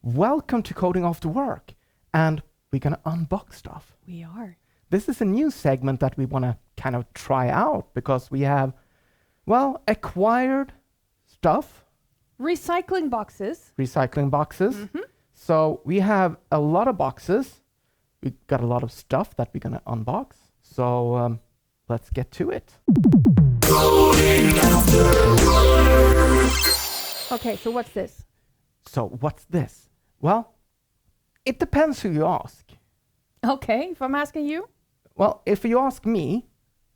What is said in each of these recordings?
Welcome to Coding After Work. And we're going to unbox stuff. We are. This is a new segment that we want to kind of try out because we have, acquired stuff. Recycling boxes. Recycling boxes. Mm-hmm. So we have a lot of boxes. We've got a lot of stuff that we're going to unbox. So let's get to it. Okay, so what's this? So what's this? Well, it depends who you ask. Okay, if I'm asking you? Well, if you ask me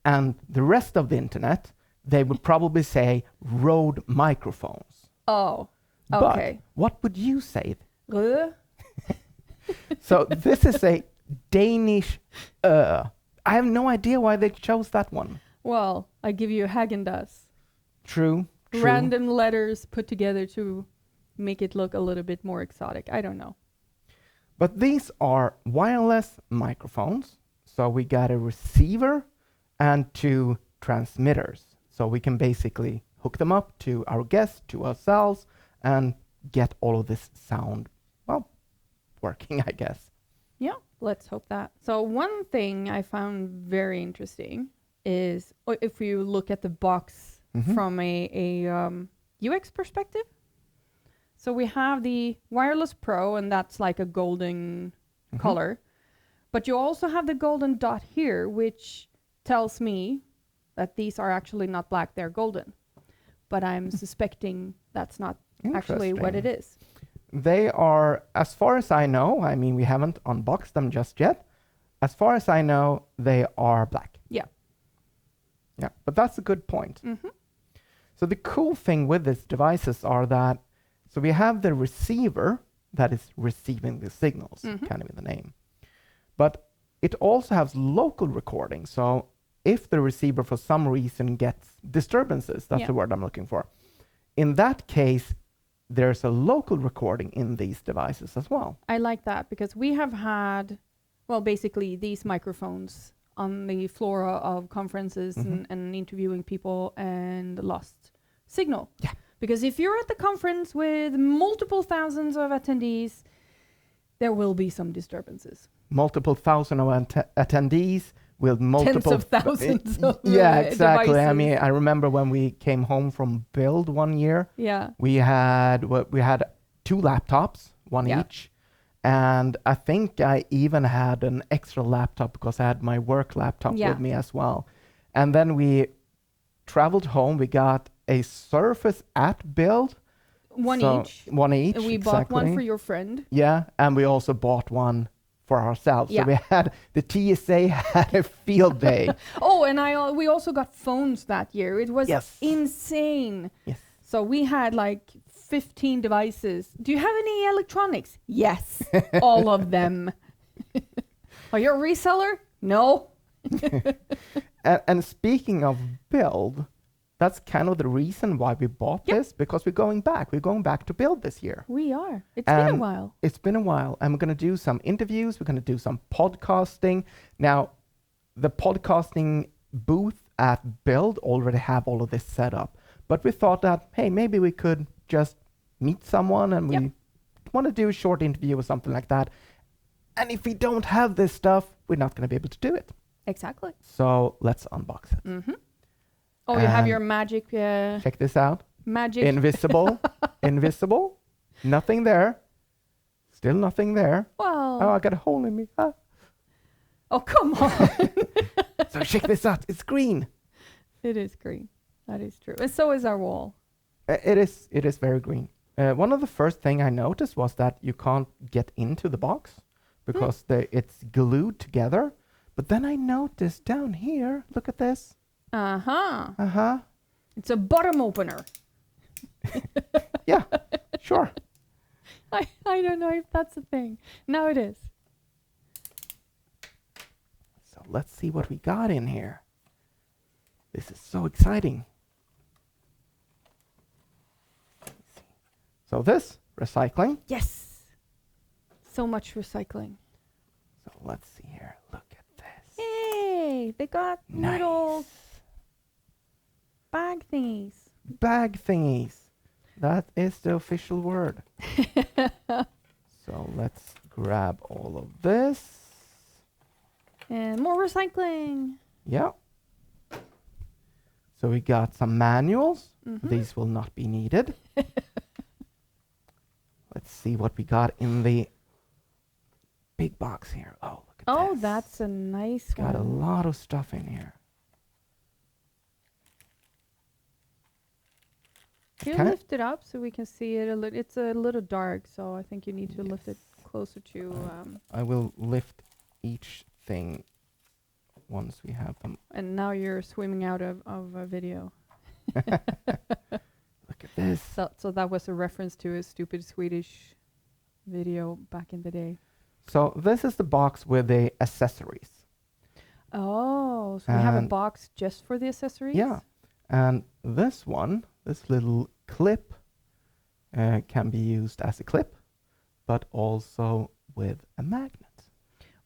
and the rest of the internet, they would probably say RØDE microphones. Oh, okay. But what would you say? RØDE? So this is a Danish I have no idea why they chose that one. Well, I give you a Häagen-Dazs. True. Random letters put together to make it look a little bit more exotic. I don't know. But these are wireless microphones. So we got a receiver and 2 transmitters. So we can basically hook them up to our guests, to ourselves, and get all of this sound, working, I guess. Yeah, let's hope that. So one thing I found very interesting is if you look at the box from a UX perspective. So we have the Wireless Pro, and that's like a golden color. But you also have the golden dot here, which tells me that these are actually not black, they're golden. But I'm suspecting that's not actually what it is. They are, as far as I know, I mean, we haven't unboxed them just yet. As far as I know, they are black. Yeah. Yeah, but that's a good point. So the cool thing with these devices are that, so we have the receiver that is receiving the signals, kind of in the name. But it also has local recording. So if the receiver for some reason gets disturbances, that's the word I'm looking for. In that case, there's a local recording in these devices as well. I like that because we have had, basically these microphones on the floor of conferences and interviewing people and lost signal. Yeah. Because if you're at the conference with multiple thousands of attendees, there will be some disturbances. Multiple thousand of attendees with multiple... Tens of thousands of yeah, exactly. devices. I mean, I remember when we came home from Build one year. Yeah. We had 2 laptops, one each. And I think I even had an extra laptop because I had my work laptop with me as well. And then we traveled home. We got a Surface at Build. One each. One each, and we bought one for your friend. Yeah, and we also bought one for ourselves. Yeah. So we had, the TSA had a field day. Oh, and we also got phones that year. It was insane. Yes. So we had like 15 devices. Do you have any electronics? Yes, all of them. Are you a reseller? No. And speaking of Build, that's kind of the reason why we bought this, because we're going back. We're going back to Build this year. We are. It's been a while. It's been a while. And we're going to do some interviews. We're going to do some podcasting. Now, the podcasting booth at Build already have all of this set up. But we thought that, hey, maybe we could just meet someone and we want to do a short interview or something like that. And if we don't have this stuff, we're not going to be able to do it. Exactly. So let's unbox it. Oh, you have your magic... check this out. Magic. Invisible. Invisible. Nothing there. Still nothing there. Well... Oh, I got a hole in me. Ah. Oh, come on. So check this out. It's green. It is green. That is true. And so is our wall. It is very green. One of the first thing I noticed was that you can't get into the box because it's glued together. But then I noticed down here, look at this. It's a bottom opener. Yeah, sure. I don't know if that's a thing. No, it is. So let's see what we got in here. This is so exciting. So this, recycling. Yes. So much recycling. So let's see here. Look at this. Hey, they got little bag thingies. Bag thingies. That is the official word. So let's grab all of this. And more recycling. Yeah. So we got some manuals. Mm-hmm. These will not be needed. Let's see what we got in the big box here. Oh, look at this. Oh, that's a nice Got a one. lot of stuff in here. Can you Okay. lift it up so we can see it a little? It's a little dark, so I think you need to lift it closer to. I will lift each thing once we have them. And now you're swimming out of a video. Look at this. So that was a reference to a stupid Swedish video back in the day. So this is the box with the accessories. Oh, so we have a And- box just for the accessories? Yeah. And this one, this little clip, can be used as a clip, but also with a magnet.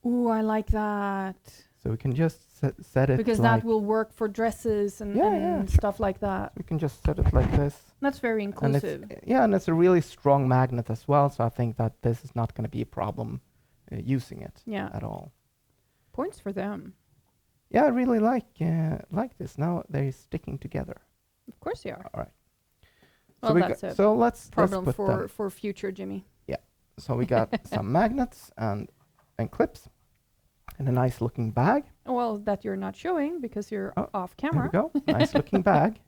Ooh, I like that. So we can just set it Because like that will work for dresses and, Yeah, and yeah, stuff like that. we can just set it like this. That's very And inclusive. and it's a really strong magnet as well, so I think that this is not going to be a problem using it Yeah. at all. Points for them. Yeah, I really like this. Now they're sticking together. Of course they are. All right. Well, we that's a so let's problem put them. for future Jimmy. So we got some magnets and clips and a nice looking bag. Well, that you're not showing because you're Oh, off There camera. we go. Nice looking bag.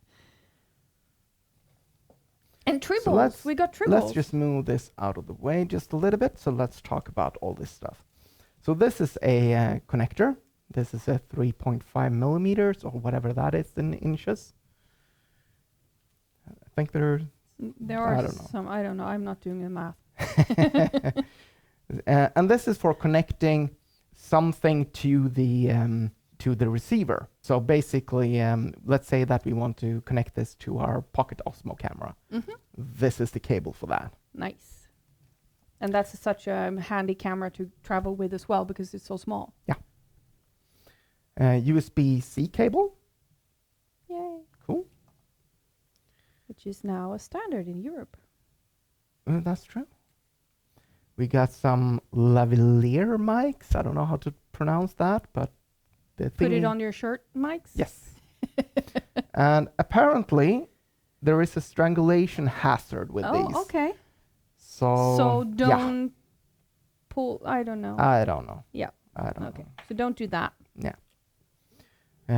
And tribbles. So We got tribbles. Let's just move this out of the way just a little bit. So let's talk about all this stuff. So this is a connector. This is a 3.5 millimeters or whatever that is in inches. I think there There are I don't know. some. I don't know. I'm not doing the math. and this is for connecting something to the receiver. So basically, let's say that we want to connect this to our Pocket Osmo camera. Mm-hmm. This is the cable for that. Nice. And that's such a handy camera to travel with as well because it's so small. USB-C cable. Yay. Cool. Which is now a standard in Europe. That's true. We got some lavalier mics. I don't know how to pronounce that, but the Put it thingy- on your shirt, mics? Yes. And apparently, there is a strangulation hazard with these. Oh, okay. So yeah. Don't pull. I don't know. I don't know. Yeah. I don't Okay. know. So don't do that. Yeah.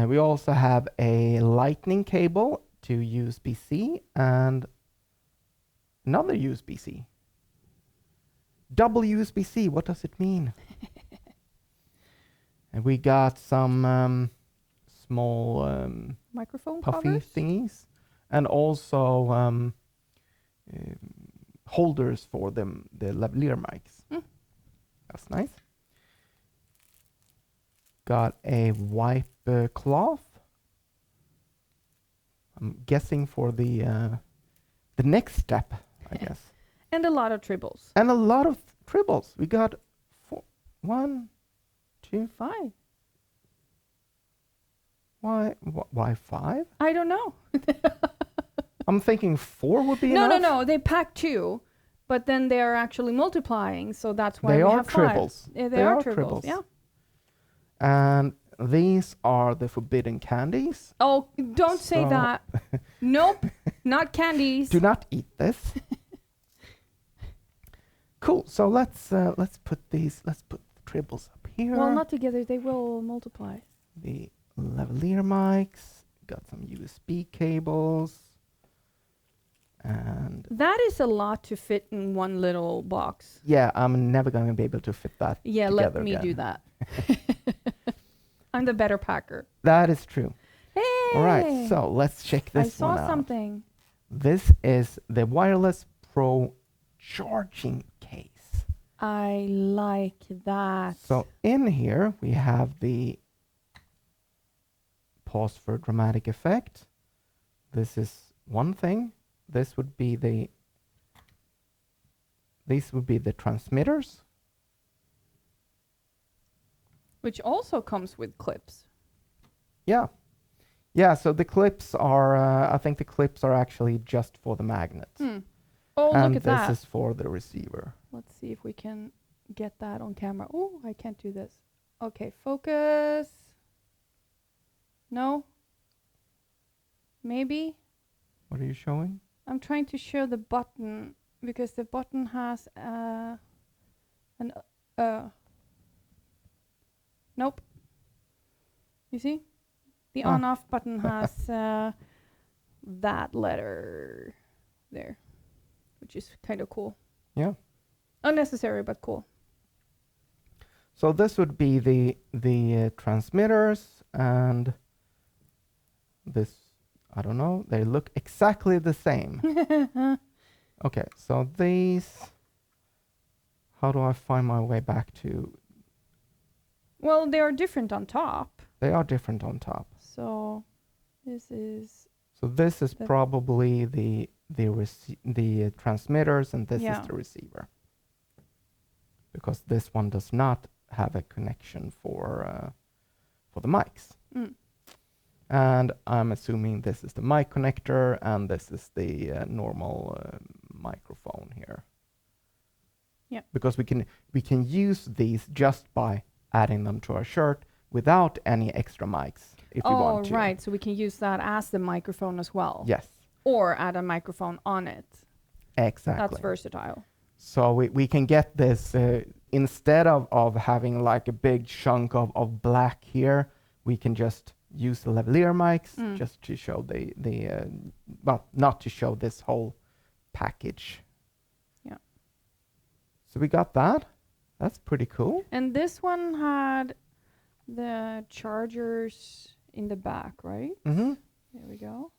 We also have a lightning cable to USB-C and another USB-C. Double USB-C, what does it mean? And we got some small Microphone puffy covers? thingies and also holders for the lavalier mics. Mm. That's nice. Got a wipe cloth. I'm guessing for the next step, I guess. And a lot of tribbles. And a lot of tribbles. We got 1, 2, 5. why 5? I don't know. I'm thinking 4 would be No, enough. no. They pack 2, but then they are actually multiplying, so that's why They we are have 5. tribbles. Yeah, They they are are tribbles. tribbles. Yeah. And these are the forbidden candies. Oh, don't say So- that. Nope, not candies. Do not eat this. Cool. So let's put the tribbles up here. Well, not together. They will multiply. The lavalier mics. Got some USB cables. And That is a lot to fit in one little box. yeah, I'm never going to be able to fit that. Yeah, let together me again. do that. I'm the better packer. That is true. Hey! All right, so let's check I this saw one out. something. This is the Wireless Pro charging case. I like that. So in here we have the pause for dramatic effect. This is one thing. This would be these would be the transmitters. Which also comes with clips. Yeah. Yeah, so the clips are, I think the clips are actually just for the magnets. Hmm. Oh, and look at this that. is for the receiver. Let's see if we can get that on camera. Oh, I can't do this. Okay, focus. No? Maybe? What are you showing? I'm trying to show the button because the button has nope. You see? The on-off button has that letter there, which is kind of cool. Yeah. Unnecessary, but cool. So this would be the transmitters, and this, I don't know, they look exactly the same. Okay, so these, how do I find my way back to? Well, they are different on top. They are different on top. So this is probably the transmitters, and this is the receiver. Because this one does not have a connection for the mics. And I'm assuming this is the mic connector, and this is the normal microphone here. Yeah. Because we can use these just by adding them to our shirt without any extra mics if we want to. Oh, right. So we can use that as the microphone as well. Yes. Or add a microphone on it. Exactly. That's versatile. So we can get this, instead of having like a big chunk of black here, we can just use the lavalier mics just to show well, not to show this whole package. Yeah. So we got that. That's pretty cool. And this one had the chargers in the back, right? Mm-hmm. There we go.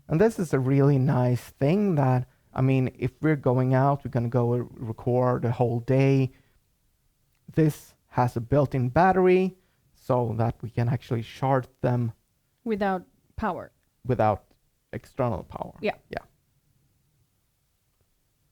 And this is a really nice thing that, I mean, if we're going out, we're going to go record a whole day. This has a built-in battery so that we can actually charge them without power. Without external power. Yeah. Yeah.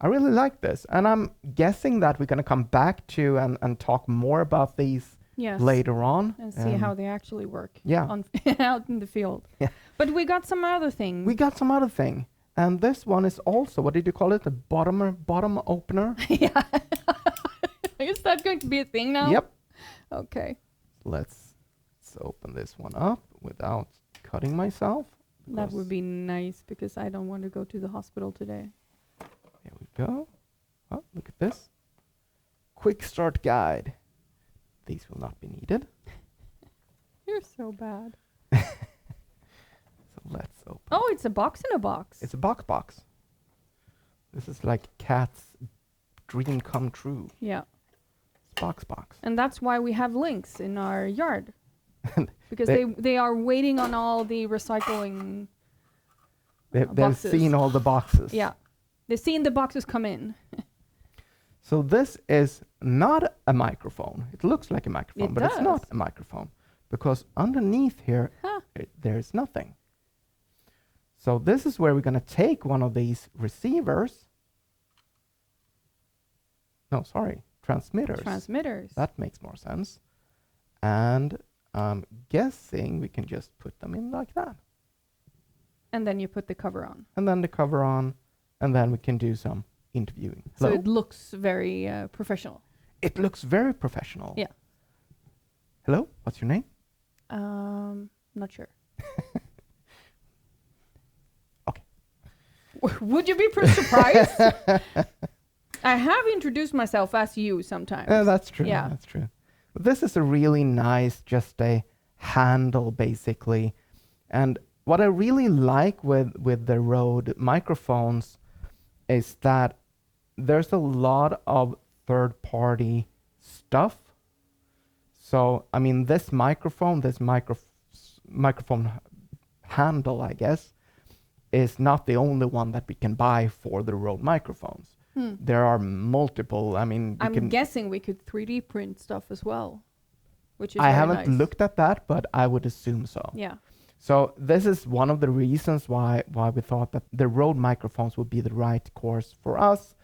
I really like this. And I'm guessing that we're going to come back to and talk more about these later on. And see how they actually work. Yeah. Out in the field. Yeah. But we got some other thing. We got some other thing. And this one is also, what did you call it? A bottom opener? Yeah. Is that going to be a thing now? Yep. Okay. Let's open this one up without cutting myself. That would be nice because I don't want to go to the hospital today. Here we go. Oh, look at this. Quick start guide. These will not be needed. You're so bad. So let's open. Oh, it's a box in a box. It's a box. This is like Kat's dream come true. Yeah. It's box. And that's why we have links in our yard. Because they are waiting on all the recycling They've seen all the boxes. Yeah. They've seen the boxes come in. So this is not a microphone. It looks like a microphone, but it's not a microphone. Because underneath here, there's nothing. So this is where we're going to take one of these receivers. No, sorry, transmitters. Transmitters. That makes more sense. And I'm guessing we can just put them in like that. And then you put the cover on. And then the cover on, and then we can do some interviewing. Hello? So it looks very professional. It looks very professional. Yeah. Hello, what's your name? Not sure. Okay. Would you be pretty surprised? I have introduced myself as you sometimes. That's true. Yeah. That's true. But this is a really nice, just a handle basically. And what I really like with the Rode microphones is that there's a lot of third-party stuff. So, I mean, this microphone handle, I guess, is not the only one that we can buy for the Rode microphones. There are multiple. I mean, I'm guessing we could 3D print stuff as well, which is I very haven't nice. looked at that, but I would assume so. Yeah. So this is one of the reasons why we thought that the Rode microphones would be the right course for us,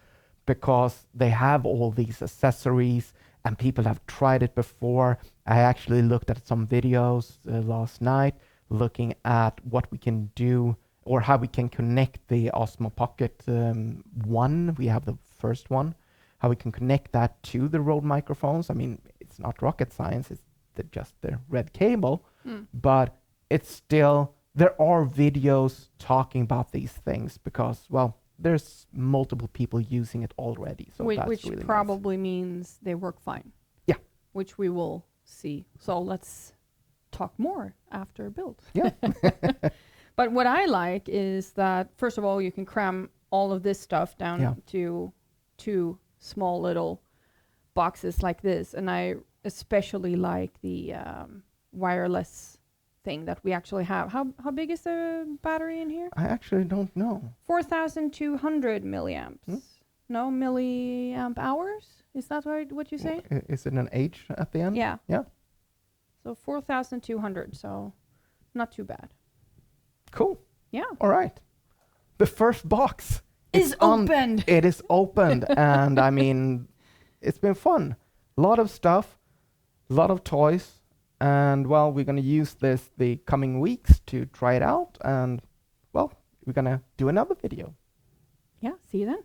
because they have all these accessories and people have tried it before. I actually looked at some videos last night looking at what we can do or how we can connect the Osmo Pocket 1. We have the first one. How we can connect that to the Rode microphones. I mean, it's not rocket science. It's just the red cable, but it's still, there are videos talking about these things because, well, there's multiple people using it already. So that's which really probably means they work fine. Yeah. Which we will see. So let's talk more after build. Yeah. But what I like is that, first of all, you can cram all of this stuff down to 2 small little boxes like this. And I especially like the wireless thing that we actually have. How big is the battery in here? I actually don't know. 4,200 milliamps. No, milliamp hours? Is that right, what you say? Is it an H at the end? Yeah. Yeah. So 4,200, so not too bad. Cool. Yeah. All right. The first box is opened. It is opened. And I mean, it's been fun. A lot of stuff, a lot of toys. And well, we're going to use this the coming weeks to try it out. And well, we're going to do another video. Yeah. See you then.